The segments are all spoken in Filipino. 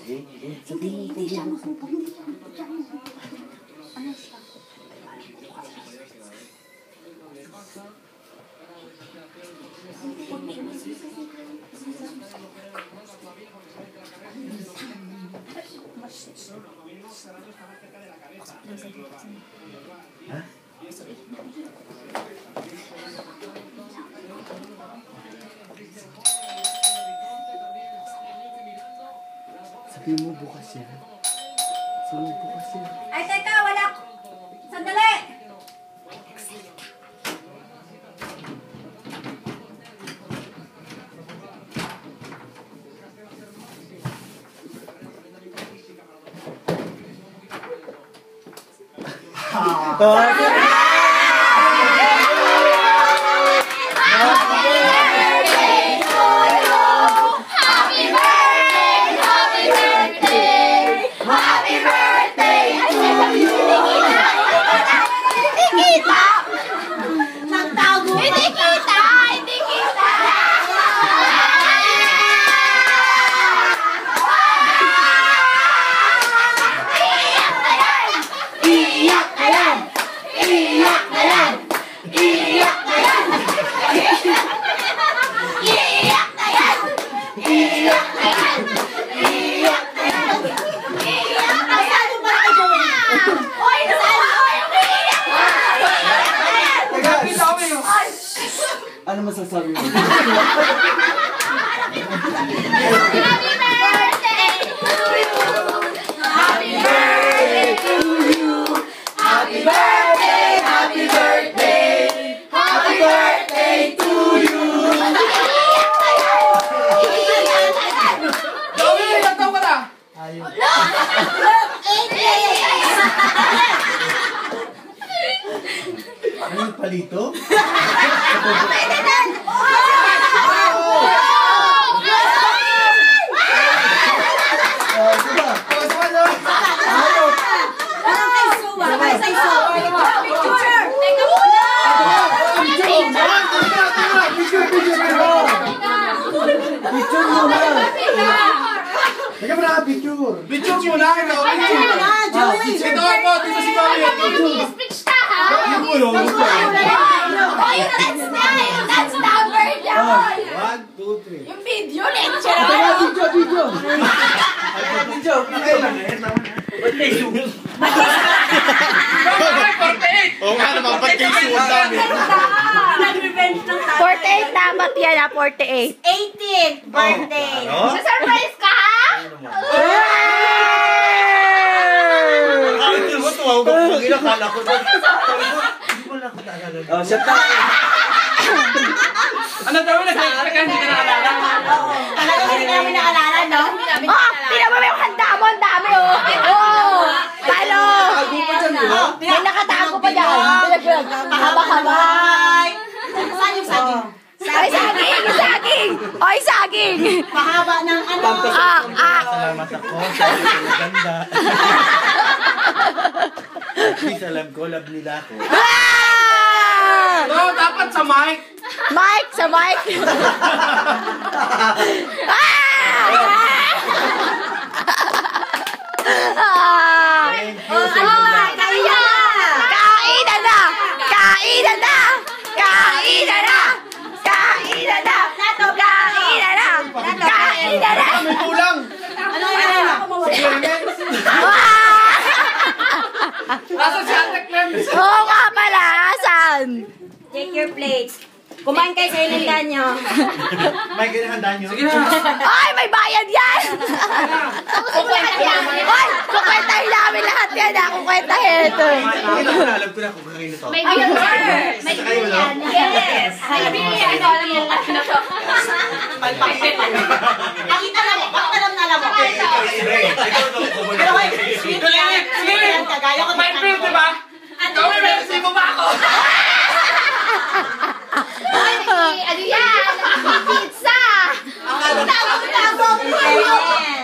Hindi siya magpupong. Hindi siya magpupong. Ano siya? Sabihin mo bukas yan. Sabihin mo bukas yan. Ay, teka, wala. Sandali! Ano masasabi mo? Happy birthday to you! Happy birthday! Happy birthday! Happy birthday to you! Joey, ilang taon ka na? Ayun. Look! 8 days! Ano yung palito? Pwede na! Diba? Picture! Teka muna! Picture muna! Teka mo na, picture! Picture mo na, ikaw. Ito ako, dito si Joey. Speech ka, ha? Yung ulo, yung ulo. Oh, that's number yun! 1, 2, 3. Yung video, lecture! Teka, video! Oo nga naman, ba't kayo suwan namin? Nag-revenge ng tatay. 48 dapat yan ha, 48. 18th birthday. Sa-surprise ka ha? Hindi mo tumawag ako. Inakala ko doon. Hindi mo lang ako naalala. Oh, shut up! Ano daw na? Teka, hindi ka naalala. Talagang hindi namin nakalala, no? Oh, tingnan mo yung handa mo, ang dami oh. Oh, talo. May nakatago pa dyan. Mahaba-haba. Saan yung saging? Ay, saging! Saging! Ay, saging! Mahaba ng ano? Salamat ako sa ganda. Please, alam ko, love nila ako. No, dapat sa mic. Mike! Sa Mike! Kainan na! Kainan na! Kainan na! Kainan na! Kainan na! Kainan na! May kulang. Ano yan? Nasa si Ate Clems. Oo nga pala! Asan? Take your plate. Kumain kayo sa ilindan nyo. May ginahanda nyo? Sige na. Ay, may bayad yan! Ay, kukwentahin namin lahat yan ha! Kukwentahin! Alam ko na kung kanino to. May beer! May Sakay mo, no? Yes! May beer! Ito, alam mo ano to? Nakita na mo, alam na alam mo. Pero ay, sweet yan. Sweet yan, kagaya ko. My friend, di ba? Ikaw, may mo ba ako? Ano yan? Pizza!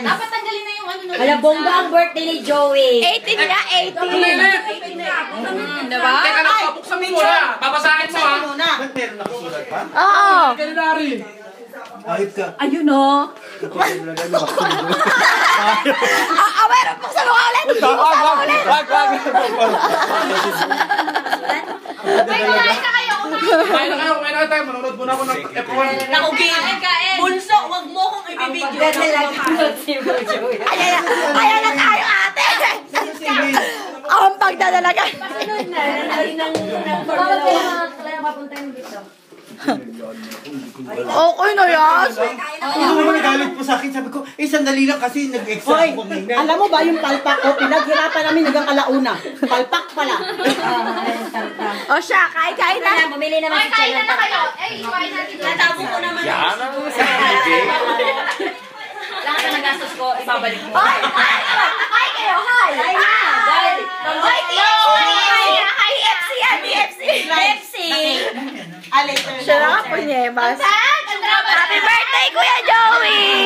Dapat tanggalin na yung ano na. Alam, bongga ang birthday ni Joey. 18 nga, 18! Diba? Teka na, pabuksan mo muna. Babasahin mo ha. Ba't meron nakasulat pa? Oo! Ganun na rin. Ayot ka. Ayun o. Meron po sa mukha ulit. Wag. Kumain na kayo. Manonood muna ako ng F1. Nakugin. Bunso, wag mo kong ibibidyo. Ayan na tayo, ate. Ang pagdadalaga. Okay na yan. Ano naman nagalit po sa akin? Sabi ko, sandali lang kasi nag-exam Hoy, ko ngayon. alam mo ba yung palpak ko? Pinaghirapan namin hanggang alauna. Palpak pala. O siya, kain na. Bumili naman si Kain Chelo. na kayo. Kain natin. Natabo ko naman. Yan ang sa DJ. Lahat na nagastos ko, ibabalik mo. Hi kayo, hi. Ay na! Dahil, Hi, TFC yan, TFC. Later. Siya na nga po niya, Happy birthday, Kuya Joey!